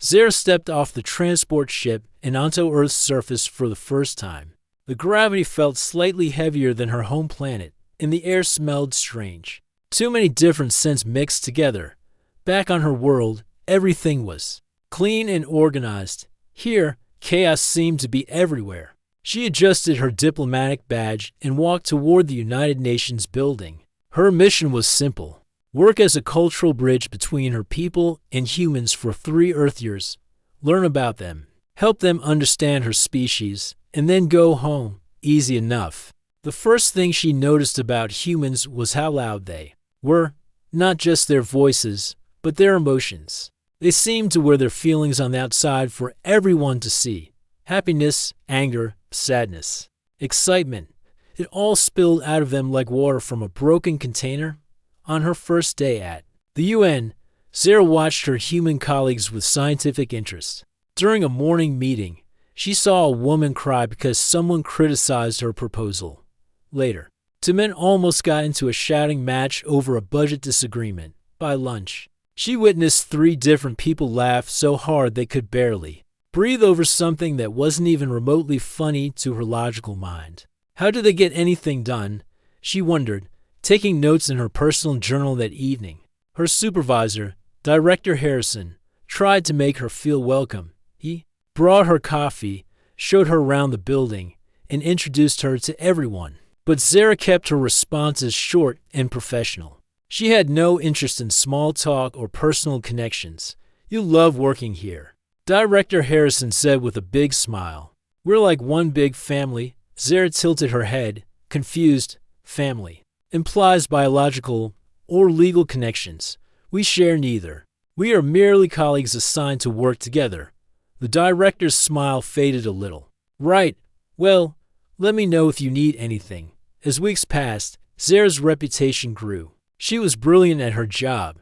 Zara stepped off the transport ship and onto Earth's surface for the first time. The gravity felt slightly heavier than her home planet, and the air smelled strange. Too many different scents mixed together. Back on her world, everything was clean and organized. Here, chaos seemed to be everywhere. She adjusted her diplomatic badge and walked toward the United Nations building. Her mission was simple: work as a cultural bridge between her people and humans for 3 Earth years, learn about them, help them understand her species, and then go home. Easy enough. The first thing she noticed about humans was how loud they were, not just their voices, but their emotions. They seemed to wear their feelings on the outside for everyone to see. Happiness, anger, sadness, excitement. It all spilled out of them like water from a broken container. On her first day at the UN, Zara watched her human colleagues with scientific interest. During a morning meeting, she saw a woman cry because someone criticized her proposal. Later, 2 men almost got into a shouting match over a budget disagreement. By lunch, she witnessed 3 different people laugh so hard they could barely breathe over something that wasn't even remotely funny to her logical mind. How did they get anything done? She wondered, taking notes in her personal journal that evening. Her supervisor, Director Harrison, tried to make her feel welcome. He brought her coffee, showed her around the building, and introduced her to everyone. But Zara kept her responses short and professional. She had no interest in small talk or personal connections. "You love working here," Director Harrison said with a big smile. "We're like one big family." Zara tilted her head, confused. Family implies biological or legal connections. We share neither. We are merely colleagues assigned to work together. The director's smile faded a little. "Right. Well, let me know if you need anything." As weeks passed, Zara's reputation grew. She was brilliant at her job.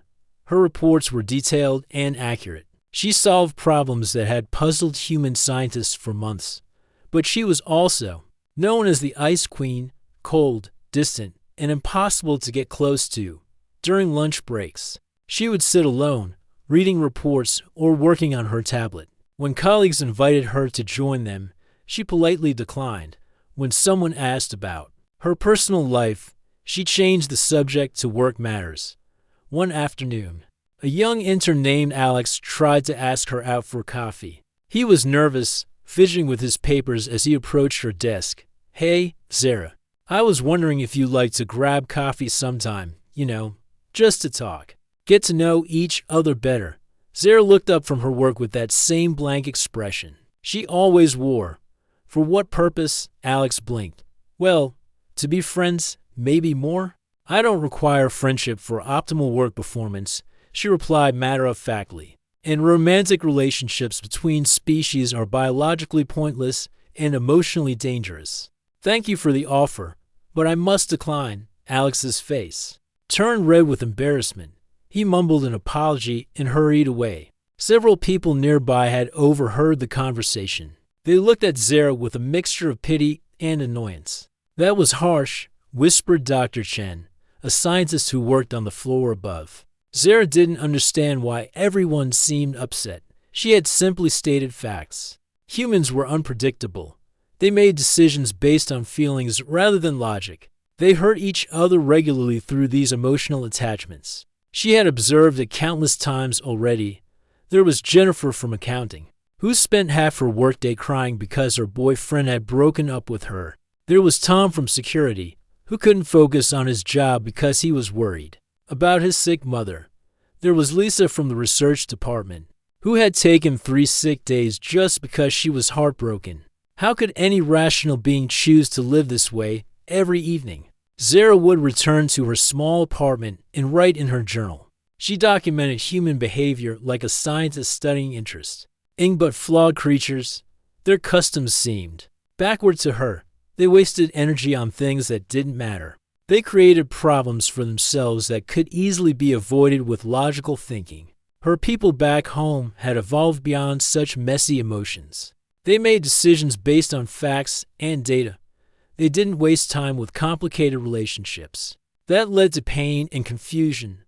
Her reports were detailed and accurate. She solved problems that had puzzled human scientists for months. But she was also known as the Ice Queen, cold, distant, and impossible to get close to. During lunch breaks, she would sit alone, reading reports or working on her tablet. When colleagues invited her to join them, she politely declined. When someone asked about her personal life, she changed the subject to work matters. One afternoon, a young intern named Alex tried to ask her out for coffee. He was nervous, fidgeting with his papers as he approached her desk. "Hey, Zara. I was wondering if you'd like to grab coffee sometime, just to talk. Get to know each other better." Zara looked up from her work with that same blank expression she always wore. "For what purpose?" Alex blinked. "Well, to be friends, maybe more." "I don't require friendship for optimal work performance," she replied matter-of-factly. "And romantic relationships between species are biologically pointless and emotionally dangerous. Thank you for the offer, but I must decline." Alex's face turned red with embarrassment. He mumbled an apology and hurried away. Several people nearby had overheard the conversation. They looked at Zara with a mixture of pity and annoyance. "That was harsh," whispered Dr. Chen, a scientist who worked on the floor above. Zara didn't understand why everyone seemed upset. She had simply stated facts. Humans were unpredictable. They made decisions based on feelings rather than logic. They hurt each other regularly through these emotional attachments. She had observed it countless times already. There was Jennifer from accounting, who spent half her workday crying because her boyfriend had broken up with her. There was Tom from security, who couldn't focus on his job because he was worried about his sick mother. There was Lisa from the research department, who had taken 3 sick days just because she was heartbroken. How could any rational being choose to live this way every evening? Zara would return to her small apartment and write in her journal. She documented human behavior like a scientist studying interest. But flawed creatures, their customs seemed backward to her. They wasted energy on things that didn't matter. They created problems for themselves that could easily be avoided with logical thinking. Her people back home had evolved beyond such messy emotions. They made decisions based on facts and data. They didn't waste time with complicated relationships. That led to pain and confusion.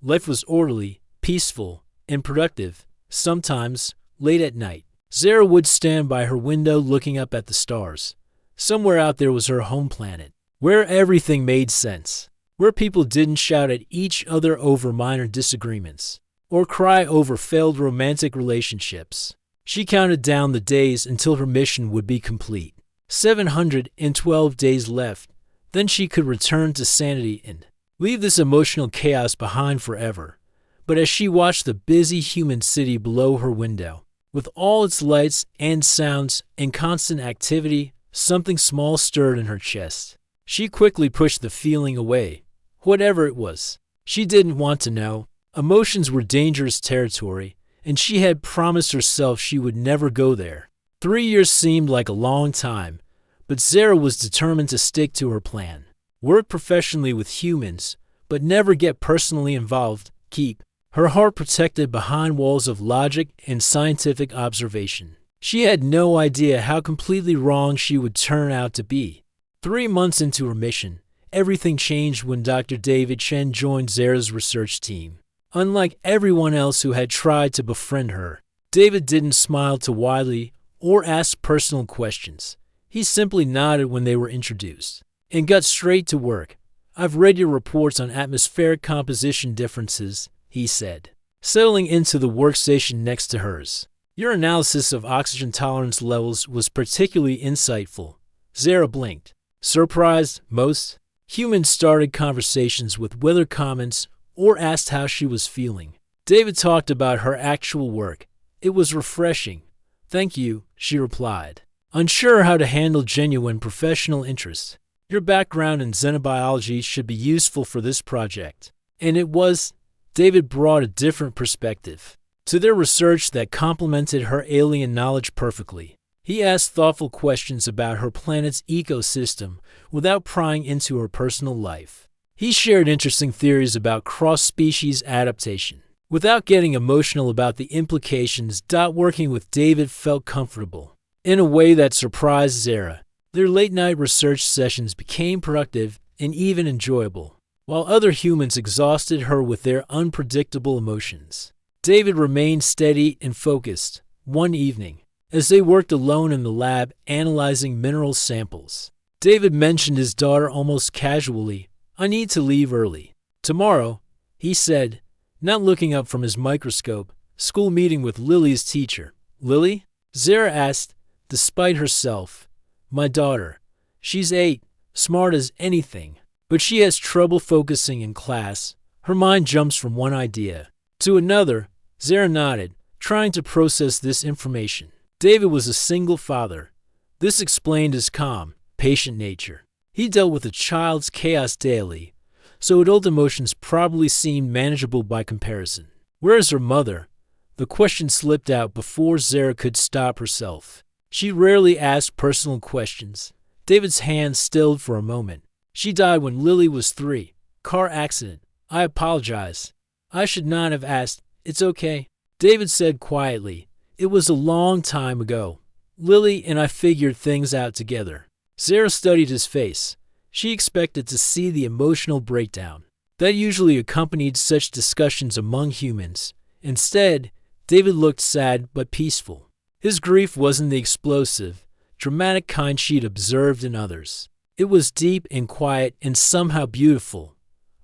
Life was orderly, peaceful, and productive, sometimes Late at night, Zara would stand by her window looking up at the stars. Somewhere out there was her home planet, where everything made sense, where people didn't shout at each other over minor disagreements, or cry over failed romantic relationships. She counted down the days until her mission would be complete. 712 days left, then she could return to sanity and leave this emotional chaos behind forever. But as she watched the busy human city below her window, with all its lights and sounds and constant activity, something small stirred in her chest. She quickly pushed the feeling away. Whatever it was, she didn't want to know. Emotions were dangerous territory, and she had promised herself she would never go there. 3 years seemed like a long time, but Zara was determined to stick to her plan. Work professionally with humans, but never get personally involved. Keep her heart protected behind walls of logic and scientific observation. She had no idea how completely wrong she would turn out to be. 3 months into her mission, everything changed when Dr. David Chen joined Zara's research team. Unlike everyone else who had tried to befriend her, David didn't smile too widely or ask personal questions. He simply nodded when they were introduced and got straight to work. "I've read your reports on atmospheric composition differences," he said, settling into the workstation next to hers. "Your analysis of oxygen tolerance levels was particularly insightful." Zara blinked. Surprised, most humans started conversations with weather comments or asked how she was feeling. David talked about her actual work. It was refreshing. "Thank you," she replied, unsure how to handle genuine professional interest. "Your background in xenobiology should be useful for this project." And it was. David brought a different perspective to their research that complemented her alien knowledge perfectly. He asked thoughtful questions about her planet's ecosystem without prying into her personal life. He shared interesting theories about cross-species adaptation without getting emotional about the implications. Working with David felt comfortable in a way that surprised Zara. Their late-night research sessions became productive and even enjoyable, while other humans exhausted her with their unpredictable emotions. David remained steady and focused. One evening, as they worked alone in the lab analyzing mineral samples, David mentioned his daughter almost casually. "I need to leave early. Tomorrow," he said, not looking up from his microscope. "School meeting with Lily's teacher." "Lily?" Zara asked, despite herself. "My daughter. She's 8, smart as anything, but she has trouble focusing in class. Her mind jumps from one idea to another." Zara nodded, trying to process this information. David was a single father. This explained his calm, patient nature. He dealt with a child's chaos daily, so adult emotions probably seemed manageable by comparison. "Where is her mother?" The question slipped out before Zara could stop herself. She rarely asked personal questions. David's hand stilled for a moment. "She died when Lily was 3. Car accident. I apologize. I should not have asked." "It's okay," David said quietly. "It was a long time ago. Lily and I figured things out together." Zara studied his face. She expected to see the emotional breakdown that usually accompanied such discussions among humans. Instead, David looked sad but peaceful. His grief wasn't the explosive, dramatic kind she'd observed in others. It was deep and quiet and somehow beautiful.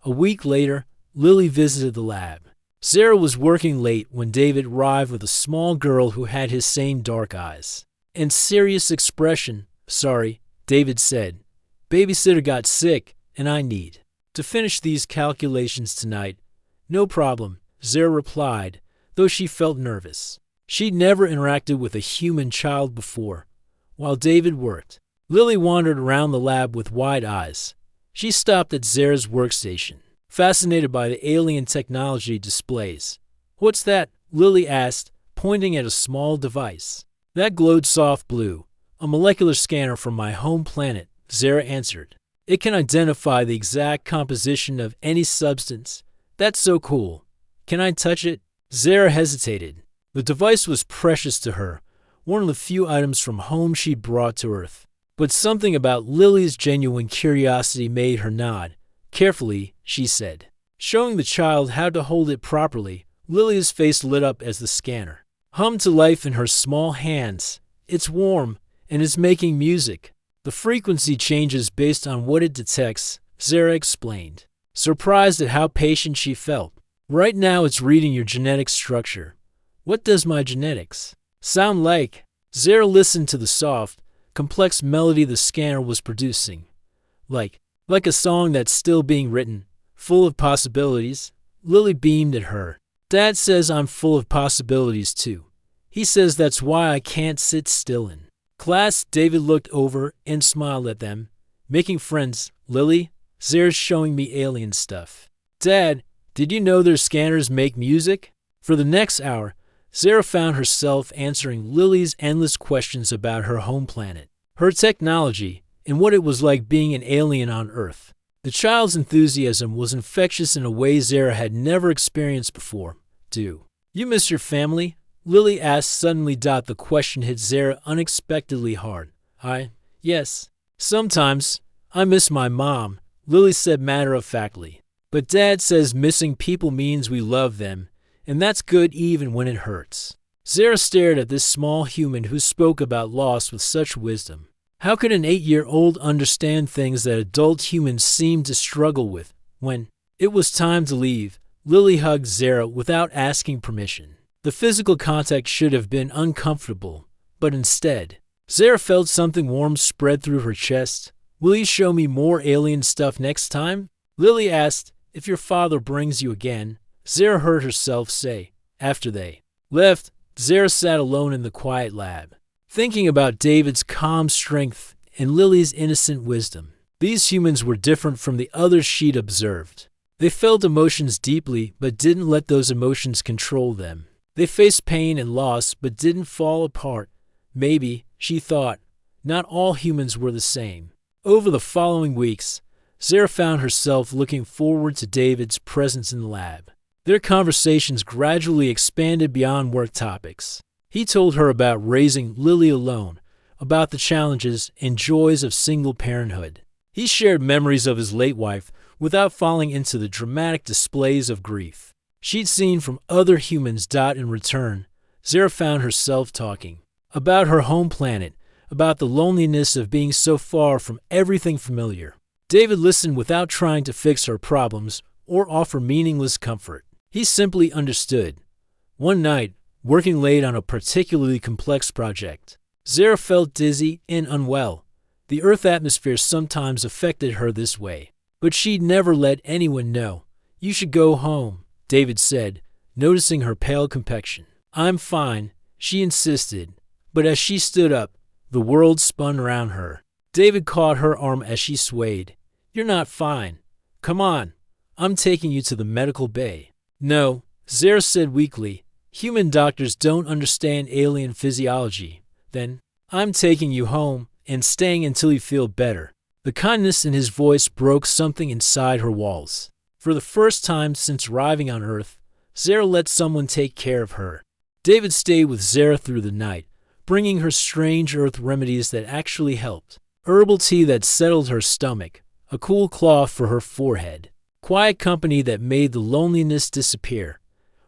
A week later, Lily visited the lab. Zara was working late when David arrived with a small girl who had his same dark eyes and serious expression. "Sorry," David said. "Babysitter got sick, and I need to finish these calculations tonight." "No problem," Zara replied, though she felt nervous. She'd never interacted with a human child before. While David worked, Lily wandered around the lab with wide eyes. She stopped at Zara's workstation, fascinated by the alien technology displays. "What's that?" Lily asked, pointing at a small device. "That glowed soft blue. A molecular scanner from my home planet," Zara answered. "It can identify the exact composition of any substance." "That's so cool. Can I touch it?" Zara hesitated. The device was precious to her, one of the few items from home she'd brought to Earth. But something about Lily's genuine curiosity made her nod. "Carefully," she said, showing the child how to hold it properly. Lily's face lit up as the scanner hummed to life in her small hands. It's warm, and it's making music. The frequency changes based on what it detects, Zara explained, surprised at how patient she felt. Right now it's reading your genetic structure. What does my genetics sound like? Zara listened to the soft, complex melody the scanner was producing. Like a song that's still being written, full of possibilities. Lily beamed at her. Dad says I'm full of possibilities too. He says that's why I can't sit still in class. David looked over and smiled at them. Making friends, Lily? Zara's showing me alien stuff. Dad, did you know their scanners make music? For the next hour, Zara found herself answering Lily's endless questions about her home planet, her technology, and what it was like being an alien on Earth. The child's enthusiasm was infectious in a way Zara had never experienced before. Do you miss your family? Lily asked suddenly. The question hit Zara unexpectedly hard. Yes. Sometimes. I miss my mom, Lily said matter-of-factly. But Dad says missing people means we love them, and that's good even when it hurts. Zara stared at this small human who spoke about loss with such wisdom. How could an 8-year-old understand things that adult humans seem to struggle with? When it was time to leave, Lily hugged Zara without asking permission. The physical contact should have been uncomfortable, but instead, Zara felt something warm spread through her chest. Will you show me more alien stuff next time? Lily asked. If your father brings you again, Zara heard herself say. After they left, Zara sat alone in the quiet lab, thinking about David's calm strength and Lily's innocent wisdom. These humans were different from the others she'd observed. They felt emotions deeply but didn't let those emotions control them. They faced pain and loss but didn't fall apart. Maybe, she thought, not all humans were the same. Over the following weeks, Zara found herself looking forward to David's presence in the lab. Their conversations gradually expanded beyond work topics. He told her about raising Lily alone, about the challenges and joys of single parenthood. He shared memories of his late wife without falling into the dramatic displays of grief she'd seen from other humans. In return, Zara found herself talking about her home planet, about the loneliness of being so far from everything familiar. David listened without trying to fix her problems or offer meaningless comfort. He simply understood. One night, working late on a particularly complex project, Zara felt dizzy and unwell. The Earth atmosphere sometimes affected her this way, but she'd never let anyone know. You should go home, David said, noticing her pale complexion. I'm fine, she insisted, but as she stood up, the world spun around her. David caught her arm as she swayed. You're not fine. Come on. I'm taking you to the medical bay. No, Zara said weakly. Human doctors don't understand alien physiology. Then, I'm taking you home and staying until you feel better. The kindness in his voice broke something inside her walls. For the first time since arriving on Earth, Zara let someone take care of her. David stayed with Zara through the night, bringing her strange Earth remedies that actually helped. Herbal tea that settled her stomach, a cool cloth for her forehead, quiet company that made the loneliness disappear.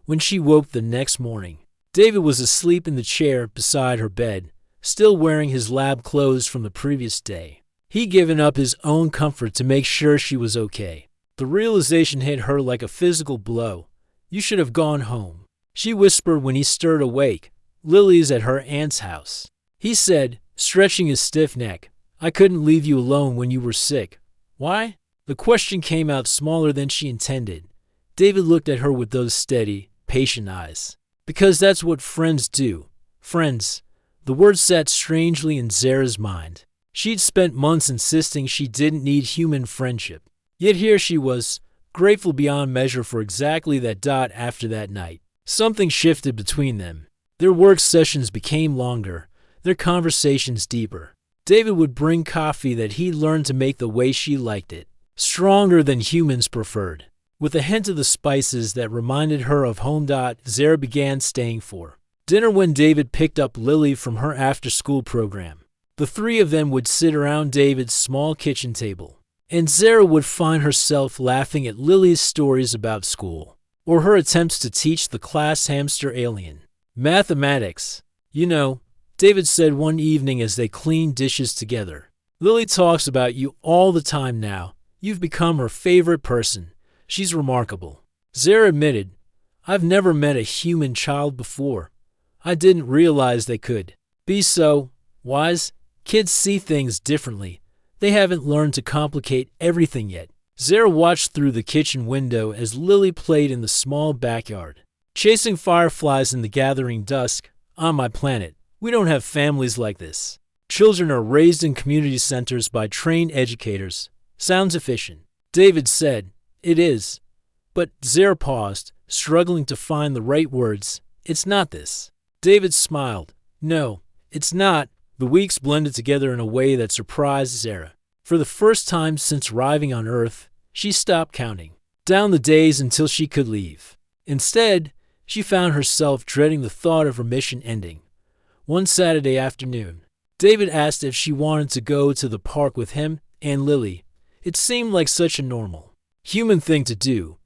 When she woke the next morning, David was asleep in the chair beside her bed, still wearing his lab clothes from the previous day. He'd given up his own comfort to make sure she was okay. The realization hit her like a physical blow. You should have gone home, she whispered when he stirred awake. Lily's at her aunt's house, he said, stretching his stiff neck. I couldn't leave you alone when you were sick. Why? The question came out smaller than she intended. David looked at her with those steady, patient eyes. Because that's what friends do. Friends. The word sat strangely in Zara's mind. She'd spent months insisting she didn't need human friendship. Yet here she was, grateful beyond measure for exactly that. After that night, something shifted between them. Their work sessions became longer, their conversations deeper. David would bring coffee that he'd learned to make the way she liked it, stronger than humans preferred, with a hint of the spices that reminded her of home. Zara began staying for dinner when David picked up Lily from her after-school program. The three of them would sit around David's small kitchen table, and Zara would find herself laughing at Lily's stories about school, or her attempts to teach the class hamster alien Mathematics. You know, David said one evening as they cleaned dishes together. Lily talks about you all the time now. You've become her favorite person. She's remarkable. Zara admitted, I've never met a human child before. I didn't realize they could be so wise. Kids see things differently. They haven't learned to complicate everything yet. Zara watched through the kitchen window as Lily played in the small backyard, chasing fireflies in the gathering dusk. On my planet, we don't have families like this. Children are raised in community centers by trained educators. Sounds efficient. David said, It is. But Zara paused, struggling to find the right words. It's not this. David smiled. No, it's not. The weeks blended together in a way that surprised Zara. For the first time since arriving on Earth, she stopped counting down the days until she could leave. Instead, she found herself dreading the thought of her mission ending. One Saturday afternoon, David asked if she wanted to go to the park with him and Lily. It seemed like such a normal, human thing to do,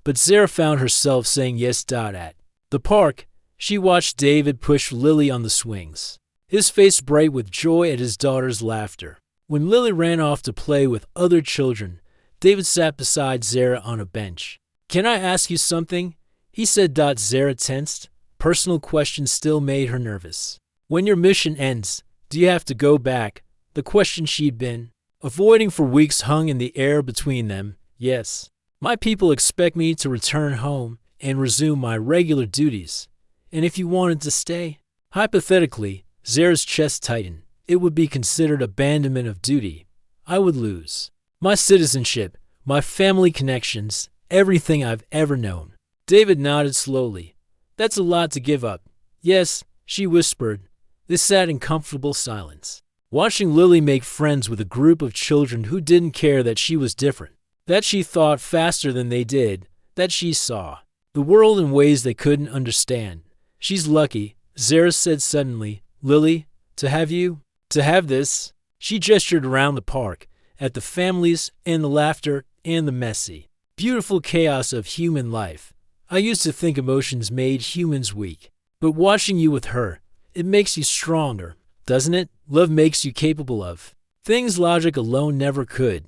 but Zara found herself saying yes. At the park, she watched David push Lily on the swings, his face bright with joy at his daughter's laughter. When Lily ran off to play with other children, David sat beside Zara on a bench. Can I ask you something? He said. Zara tensed. Personal questions still made her nervous. When your mission ends, do you have to go back? The question she'd been avoiding for weeks hung in the air between them. Yes. My people expect me to return home and resume my regular duties. And if you wanted to stay? Hypothetically, Zara's chest tightened. It would be considered abandonment of duty. I would lose my citizenship, my family connections, everything I've ever known. David nodded slowly. That's a lot to give up. Yes, she whispered. They sat in comfortable silence, watching Lily make friends with a group of children who didn't care that she was different, that she thought faster than they did, that she saw the world in ways they couldn't understand. She's lucky, Zara said suddenly. Lily, to have this. She gestured around the park, at the families and the laughter and the messy, beautiful chaos of human life. I used to think emotions made humans weak, but watching you with her, it makes you stronger, doesn't it? Love makes you capable of things logic alone never could.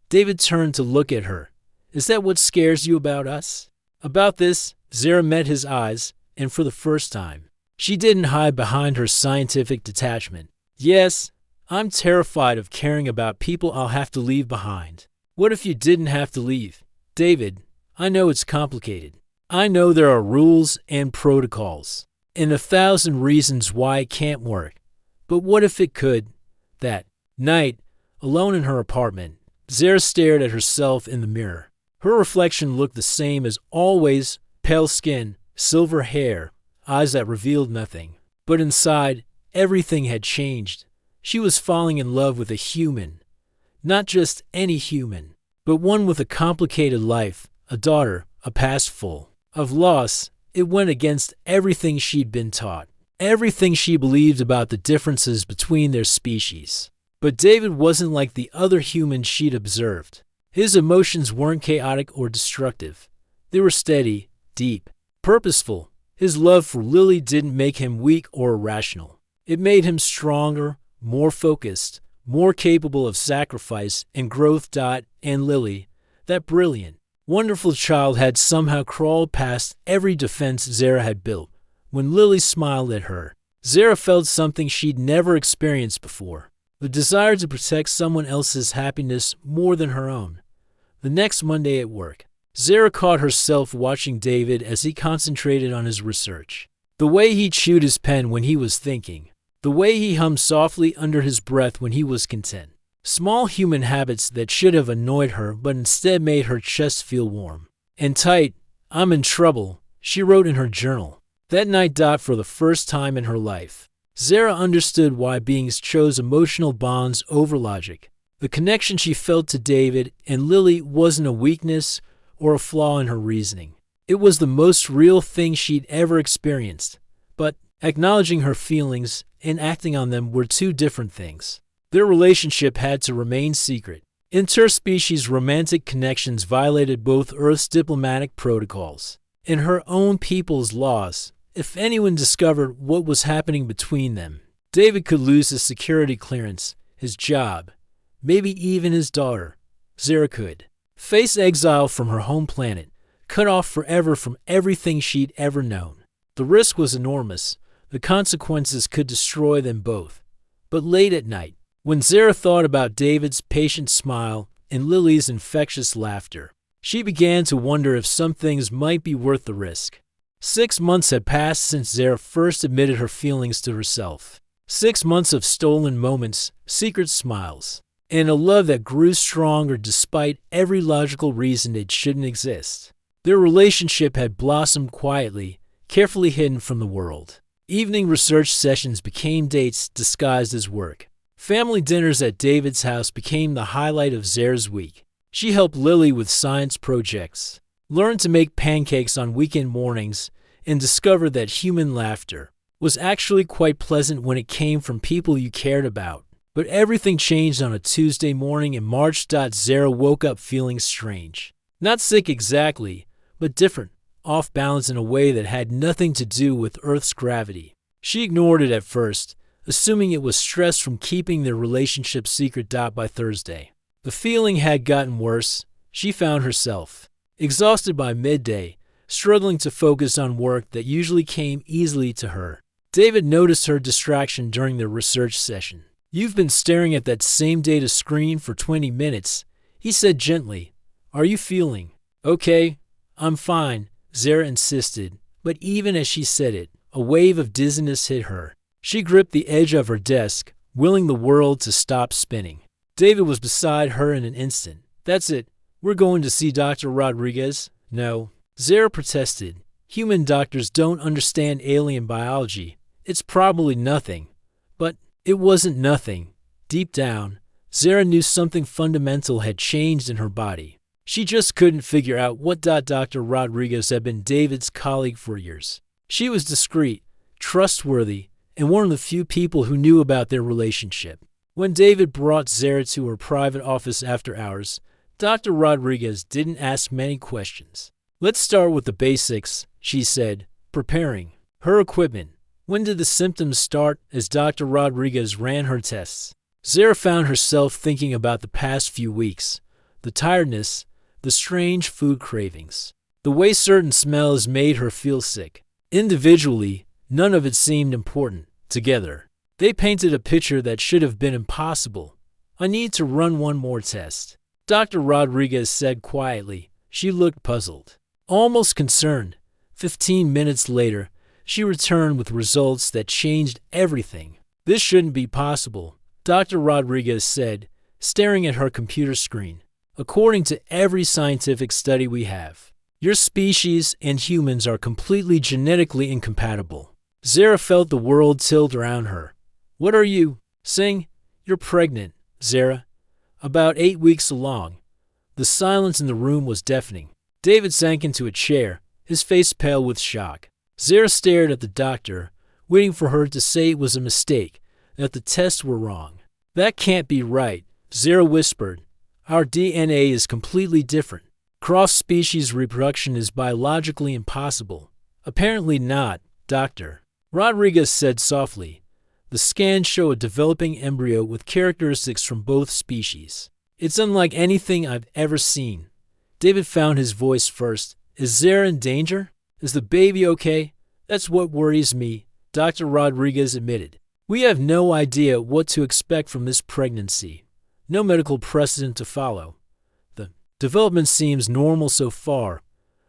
David turned to look at her. Is that what scares you about us? About this, Zara met his eyes, and for the first time, she didn't hide behind her scientific detachment. Yes, I'm terrified of caring about people I'll have to leave behind. What if you didn't have to leave? David, I know it's complicated. I know there are rules and protocols, and 1,000 reasons why it can't work. But what if it could? That night, alone in her apartment, Zara stared at herself in the mirror. Her reflection looked the same as always, pale skin, silver hair, eyes that revealed nothing. But inside, everything had changed. She was falling in love with a human. Not just any human, but one with a complicated life, a daughter, a past full of loss. It went against everything she'd been taught, everything she believed about the differences between their species. But David wasn't like the other humans she'd observed. His emotions weren't chaotic or destructive. They were steady, deep, purposeful. His love for Lily didn't make him weak or irrational. It made him stronger, more focused, more capable of sacrifice and growth. And Lily, that brilliant, wonderful child, had somehow crawled past every defense Zara had built. When Lily smiled at her, Zara felt something she'd never experienced before, the desire to protect someone else's happiness more than her own. The next Monday at work, Zara caught herself watching David as he concentrated on his research. The way he chewed his pen when he was thinking, the way he hummed softly under his breath when he was content. Small human habits that should have annoyed her but instead made her chest feel warm and tight. I'm in trouble, she wrote in her journal. That night. For the first time in her life, Zara understood why beings chose emotional bonds over logic. The connection she felt to David and Lily wasn't a weakness or a flaw in her reasoning. It was the most real thing she'd ever experienced. But acknowledging her feelings and acting on them were two different things. Their relationship had to remain secret. Interspecies romantic connections violated both Earth's diplomatic protocols and her own people's laws. If anyone discovered what was happening between them, David could lose his security clearance, his job, maybe even his daughter. Zara could face exile from her home planet, cut off forever from everything she'd ever known. The risk was enormous. The consequences could destroy them both. But late at night, when Zara thought about David's patient smile and Lily's infectious laughter, she began to wonder if some things might be worth the risk. 6 months had passed since Zara first admitted her feelings to herself. 6 months of stolen moments, secret smiles, and a love that grew stronger despite every logical reason it shouldn't exist. Their relationship had blossomed quietly, carefully hidden from the world. Evening research sessions became dates disguised as work. Family dinners at David's house became the highlight of Zara's week. She helped Lily with science projects, learned to make pancakes on weekend mornings, and discovered that human laughter was actually quite pleasant when it came from people you cared about. But everything changed on a Tuesday morning in March. Zara woke up feeling strange. Not sick exactly, but different, off balance in a way that had nothing to do with Earth's gravity. She ignored it at first, assuming it was stress from keeping their relationship secret. By Thursday, the feeling had gotten worse. She found herself exhausted by midday, struggling to focus on work that usually came easily to her. David noticed her distraction during the research session. "You've been staring at that same data screen for 20 minutes, he said gently. "Are you feeling okay?" "I'm fine," Zara insisted, but even as she said it, a wave of dizziness hit her. She gripped the edge of her desk, willing the world to stop spinning. David was beside her in an instant. "That's it. We're going to see Dr. Rodriguez." "No," Zara protested. "Human doctors don't understand alien biology. It's probably nothing." But it wasn't nothing. Deep down, Zara knew something fundamental had changed in her body. She just couldn't figure out what. Dr. Rodriguez had been David's colleague for years. She was discreet, trustworthy, and one of the few people who knew about their relationship. When David brought Zara to her private office after hours, Dr. Rodriguez didn't ask many questions. "Let's start with the basics," she said, preparing her equipment. "When did the symptoms start?" As Dr. Rodriguez ran her tests, Zara found herself thinking about the past few weeks. The tiredness, the strange food cravings, the way certain smells made her feel sick. Individually, none of it seemed important. Together, they painted a picture that should have been impossible. "I need to run one more test," Dr. Rodriguez said quietly. She looked puzzled, almost concerned. 15 minutes later, she returned with results that changed everything. "This shouldn't be possible," Dr. Rodriguez said, staring at her computer screen. "According to every scientific study we have, your species and humans are completely genetically incompatible." Zara felt the world tilt around her. "What are you saying?" "You're pregnant, Zara. About 8 weeks along." The silence in the room was deafening. David sank into a chair, his face pale with shock. Zara stared at the doctor, waiting for her to say it was a mistake, that the tests were wrong. "That can't be right," Zara whispered. "Our DNA is completely different. Cross-species reproduction is biologically impossible." "Apparently not, Doctor," Rodriguez said softly. "The scans show a developing embryo with characteristics from both species. It's unlike anything I've ever seen." David found his voice first. "Is Zara in danger? Is the baby okay?" "That's what worries me," Dr. Rodriguez admitted. "We have no idea what to expect from this pregnancy. No medical precedent to follow. The development seems normal so far,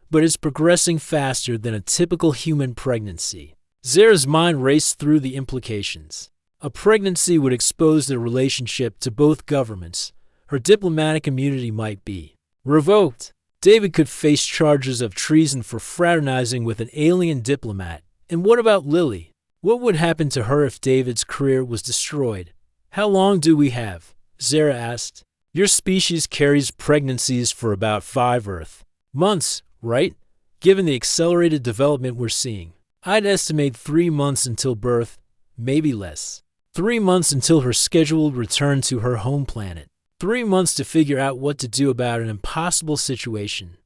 but it's progressing faster than a typical human pregnancy." Zara's mind raced through the implications. A pregnancy would expose their relationship to both governments. Her diplomatic immunity might be revoked. David could face charges of treason for fraternizing with an alien diplomat. And what about Lily? What would happen to her if David's career was destroyed? "How long do we have?" Zara asked. "Your species carries pregnancies for about 5 Earth months, right? Given the accelerated development we're seeing. I'd estimate 3 months until birth, maybe less. 3 months until her scheduled return to her home planet. 3 months to figure out what to do about an impossible situation.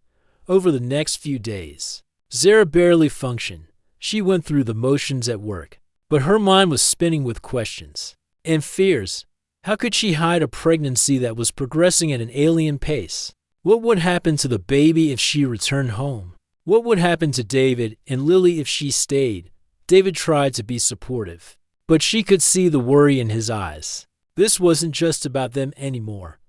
Over the next few days." Zara barely functioned. She went through the motions at work, but her mind was spinning with questions and fears. How could she hide a pregnancy that was progressing at an alien pace? What would happen to the baby if she returned home? What would happen to David and Lily if she stayed? David tried to be supportive, but she could see the worry in his eyes. This wasn't just about them anymore.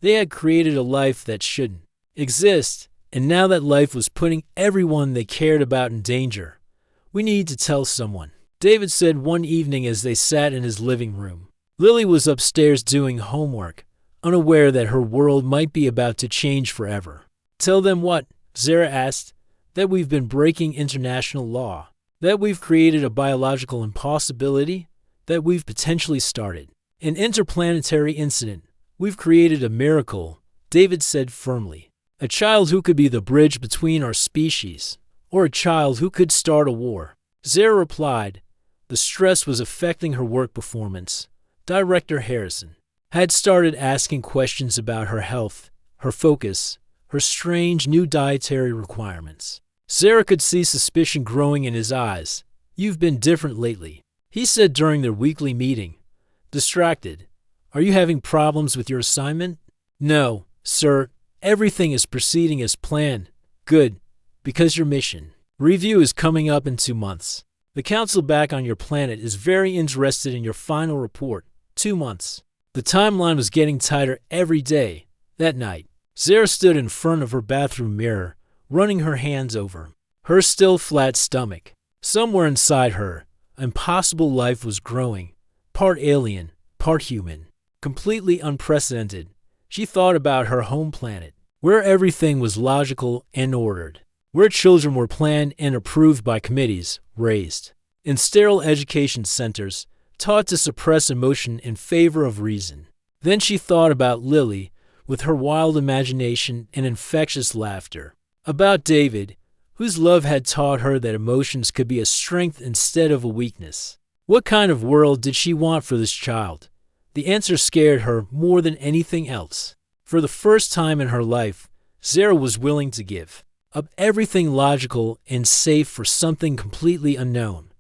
They had created a life that shouldn't exist, and now that life was putting everyone they cared about in danger. We need to tell someone, David said one evening as they sat in his living room. Lily was upstairs doing homework, unaware that her world might be about to change forever. Tell them what? Zara asked. That we've been breaking international law. That we've created a biological impossibility. That we've potentially started an interplanetary incident. We've created a miracle, David said firmly. A child who could be the bridge between our species, or a child who could start a war. Zara replied. The stress was affecting her work performance. Director Harrison had started asking questions about her health, her focus, her strange new dietary requirements. Zara could see suspicion growing in his eyes. You've been different lately, he said during their weekly meeting. Distracted. Are you having problems with your assignment? No, sir. Everything is proceeding as planned. Good, because your mission review is coming up in 2 months. The council back on your planet is very interested in your final report. 2 months. The timeline was getting tighter every day. That night, Zara stood in front of her bathroom mirror, running her hands over her still flat stomach. Somewhere inside her, an impossible life was growing, part alien, part human, completely unprecedented. She thought about her home planet, where everything was logical and ordered, where children were planned and approved by committees, raised in sterile education centers, taught to suppress emotion in favor of reason. Then she thought about Lily, with her wild imagination and infectious laughter, about David, whose love had taught her that emotions could be a strength instead of a weakness. What kind of world did she want for this child? The answer scared her more than anything else. For the first time in her life, Zara was willing to give up everything logical and safe for something completely unknown.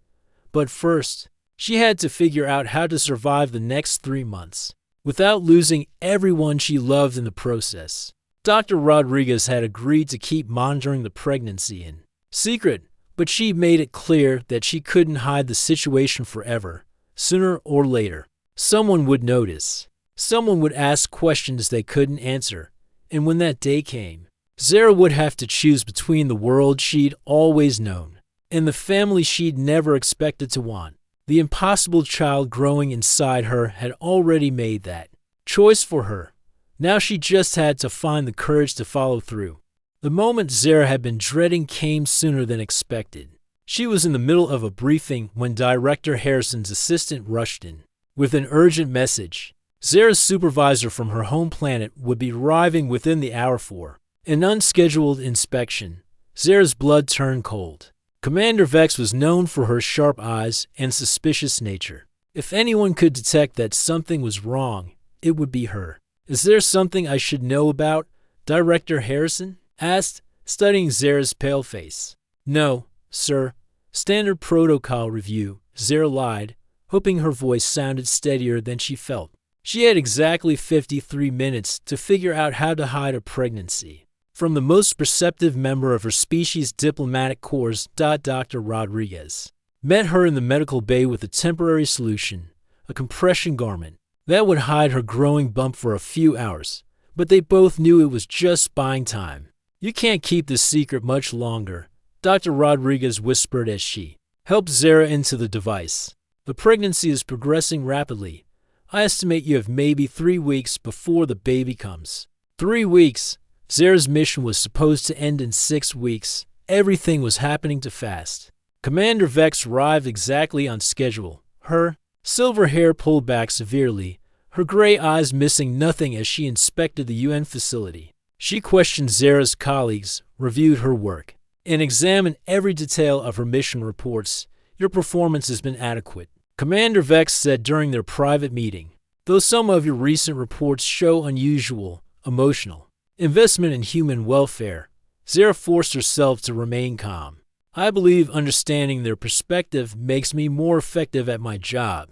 But first, she had to figure out how to survive the next 3 months without losing everyone she loved in the process. Dr. Rodriguez had agreed to keep monitoring the pregnancy in secret, but she made it clear that she couldn't hide the situation forever. Sooner or later, someone would notice. Someone would ask questions they couldn't answer. And when that day came, Zara would have to choose between the world she'd always known and the family she'd never expected to want. The impossible child growing inside her had already made that choice for her. Now she just had to find the courage to follow through. The moment Zara had been dreading came sooner than expected. She was in the middle of a briefing when Director Harrison's assistant rushed in with an urgent message. Zara's supervisor from her home planet would be arriving within the hour for an unscheduled inspection. Zara's blood turned cold. Commander Vex was known for her sharp eyes and suspicious nature. If anyone could detect that something was wrong, it would be her. Is there something I should know about? Director Harrison asked, studying Zara's pale face. No, sir. Standard protocol review, Zara lied, hoping her voice sounded steadier than she felt. She had exactly 53 minutes to figure out how to hide a pregnancy from the most perceptive member of her species' diplomatic corps. Dr. Rodriguez met her in the medical bay with a temporary solution, a compression garment that would hide her growing bump for a few hours, but they both knew it was just buying time. You can't keep this secret much longer, Dr. Rodriguez whispered as she helped Zara into the device. The pregnancy is progressing rapidly. I estimate you have maybe 3 weeks before the baby comes. 3 weeks? Zara's mission was supposed to end in 6 weeks. Everything was happening too fast. Commander Vex arrived exactly on schedule. Her silver hair pulled back severely, her gray eyes missing nothing as she inspected the UN facility. She questioned Zara's colleagues, reviewed her work, and examined every detail of her mission reports. Your performance has been adequate, Commander Vex said during their private meeting. Though some of your recent reports show unusual, emotional investment in human welfare, Zara forced herself to remain calm. I believe understanding their perspective makes me more effective at my job.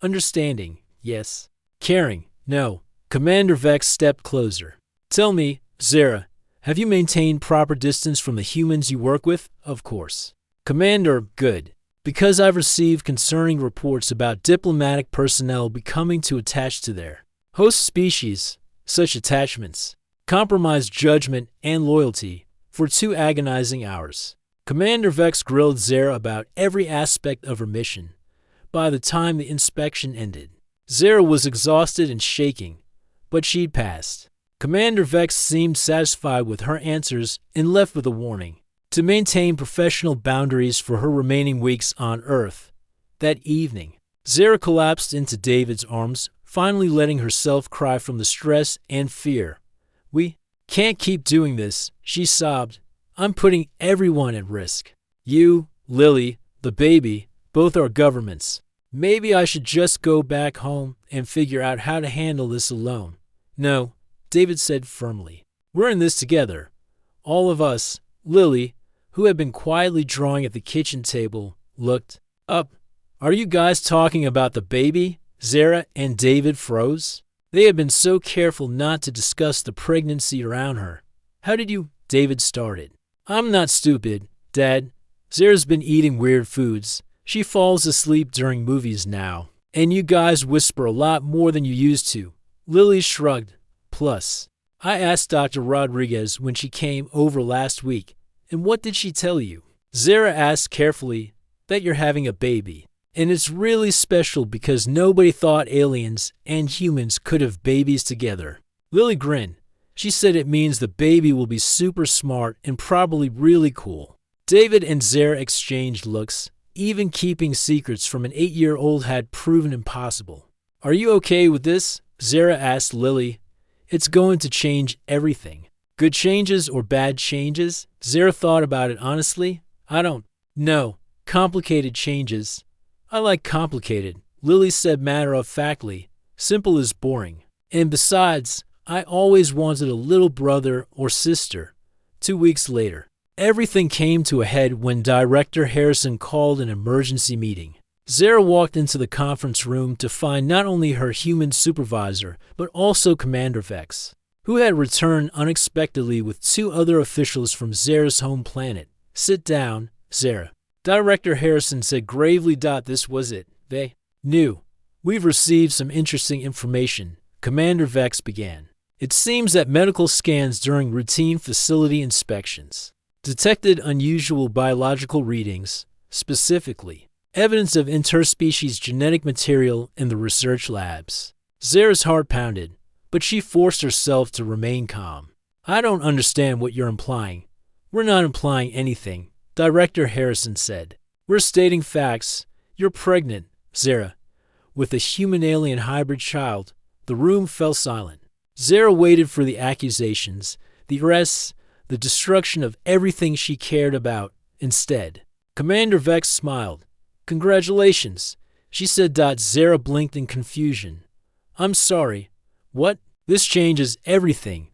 Understanding, yes. Caring, no. Commander Vex stepped closer. Tell me, Zara, have you maintained proper distance from the humans you work with? Of course. Commander, good. Because I've received concerning reports about diplomatic personnel becoming too attached to their host species. Such attachments compromise judgment and loyalty for 2 agonizing hours. Commander Vex grilled Zara about every aspect of her mission. By the time the inspection ended, Zara was exhausted and shaking, but she'd passed. Commander Vex seemed satisfied with her answers and left with a warning to maintain professional boundaries for her remaining weeks on Earth. That evening, Zara collapsed into David's arms, finally letting herself cry from the stress and fear. We can't keep doing this, she sobbed. I'm putting everyone at risk. You, Lily, the baby, both our governments. Maybe I should just go back home and figure out how to handle this alone. No, David said firmly. We're in this together. All of us. Lily, who had been quietly drawing at the kitchen table, looked up. Are you guys talking about the baby? Zara and David froze. They had been so careful not to discuss the pregnancy around her. How did you? David started. I'm not stupid, Dad. Zara's been eating weird foods. She falls asleep during movies now. And you guys whisper a lot more than you used to. Lily shrugged. Plus, I asked Dr. Rodriguez when she came over last week. And what did she tell you? Zara asked carefully that you're having a baby. And it's really special because nobody thought aliens and humans could have babies together. Lily grinned. She said it means the baby will be super smart and probably really cool. David and Zara exchanged looks. Even keeping secrets from an 8-year-old had proven impossible. Are you okay with this? Zara asked Lily. It's going to change everything. Good changes or bad changes? Zara thought about it honestly. I don't know. Complicated changes. I like complicated, Lily said matter-of-factly. Simple is boring. And besides, I always wanted a little brother or sister. 2 weeks later, everything came to a head when Director Harrison called an emergency meeting. Zara walked into the conference room to find not only her human supervisor, but also Commander Vex, who had returned unexpectedly with 2 other officials from Zara's home planet. Sit down, Zara. Director Harrison said gravely. This was it. They knew. We've received some interesting information, Commander Vex began. It seems that medical scans during routine facility inspections detected unusual biological readings, specifically evidence of interspecies genetic material in the research labs. Zara's heart pounded, but she forced herself to remain calm. I don't understand what you're implying. We're not implying anything, Director Harrison said. We're stating facts. You're pregnant, Zara, with a human-alien hybrid child. The room fell silent. Zara waited for the accusations, the arrests, the destruction of everything she cared about. Instead, Commander Vex smiled. Congratulations, she said. Zara blinked in confusion. I'm sorry. What? This changes everything,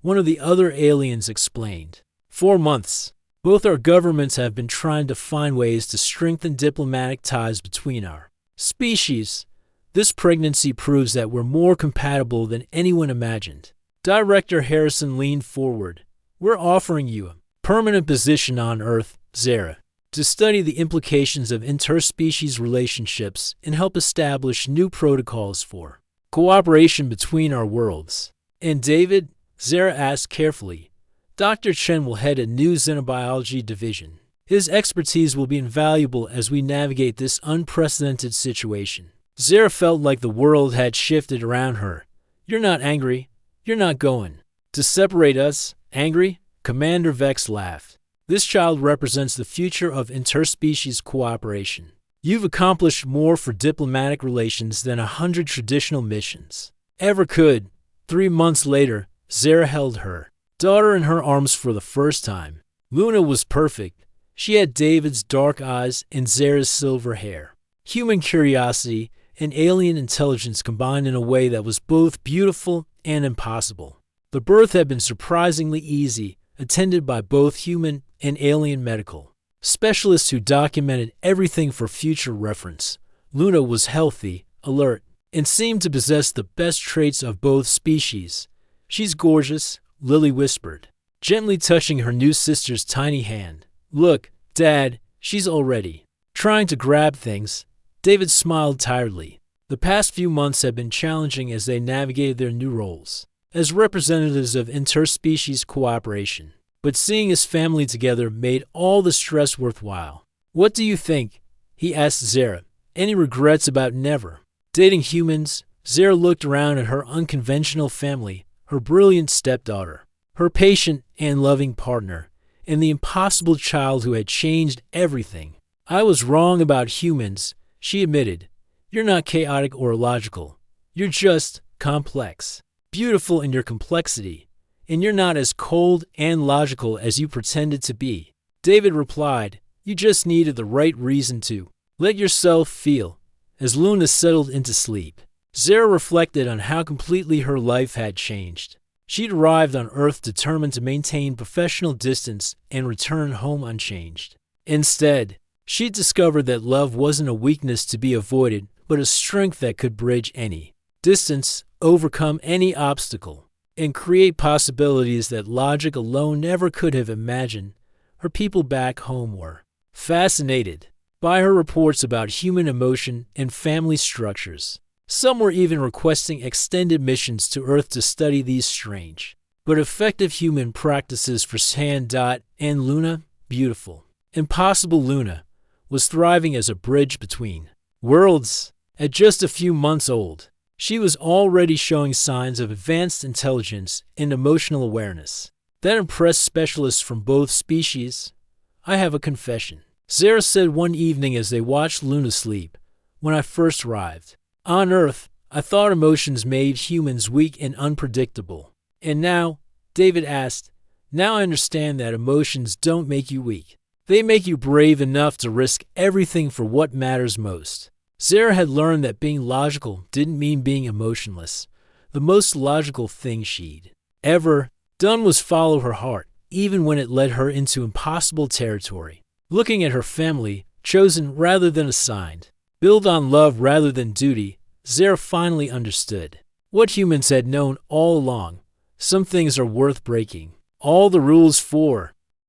one of the other aliens explained. 4 months. Both our governments have been trying to find ways to strengthen diplomatic ties between our species. This pregnancy proves that we're more compatible than anyone imagined. Director Harrison leaned forward. We're offering you a permanent position on Earth, Zara, to study the implications of interspecies relationships and help establish new protocols for cooperation between our worlds. And David? Zara asked carefully. Dr. Chen will head a new xenobiology division. His expertise will be invaluable as we navigate this unprecedented situation. Zara felt like the world had shifted around her. You're not angry. You're not going to separate us. Angry? Commander Vex laughed. This child represents the future of interspecies cooperation. You've accomplished more for diplomatic relations than 100 traditional missions ever could. 3 months later, Zara held her daughter in her arms for the first time. Luna was perfect. She had David's dark eyes and Zara's silver hair. Human curiosity and alien intelligence combined in a way that was both beautiful and impossible. The birth had been surprisingly easy, attended by both human and alien medical specialists who documented everything for future reference. Luna was healthy, alert, and seemed to possess the best traits of both species. "She's gorgeous," Lily whispered, gently touching her new sister's tiny hand. "Look, Dad, she's already trying to grab things." David smiled tiredly. The past few months had been challenging as they navigated their new roles as representatives of interspecies cooperation. But seeing his family together made all the stress worthwhile. "What do you think?" he asked Zara. "Any regrets about never dating humans?" Zara looked around at her unconventional family, her brilliant stepdaughter, her patient and loving partner, and the impossible child who had changed everything. "I was wrong about humans," she admitted. "You're not chaotic or illogical. You're just complex, beautiful in your complexity, and you're not as cold and logical as you pretended to be." David replied, "You just needed the right reason to let yourself feel." As Luna settled into sleep, Zara reflected on how completely her life had changed. She'd arrived on Earth determined to maintain professional distance and return home unchanged. Instead, she'd discovered that love wasn't a weakness to be avoided, but a strength that could bridge any distance, overcome any obstacle, and create possibilities that logic alone never could have imagined. Her people back home were fascinated by her reports about human emotion and family structures. Some were even requesting extended missions to Earth to study these strange but effective human practices for Sand. And Luna, beautiful, impossible Luna, was thriving as a bridge between worlds. At just a few months old, she was already showing signs of advanced intelligence and emotional awareness that impressed specialists from both species. "I have a confession," Zara said one evening as they watched Luna sleep. "When I first arrived on Earth, I thought emotions made humans weak and unpredictable. And now," David asked, "now I understand that emotions don't make you weak. They make you brave enough to risk everything for what matters most." Zara had learned that being logical didn't mean being emotionless. The most logical thing she'd ever done was follow her heart, even when it led her into impossible territory. Looking at her family, chosen rather than assigned, built on love rather than duty, Zara finally understood what humans had known all along. Some things are worth breaking all the rules for.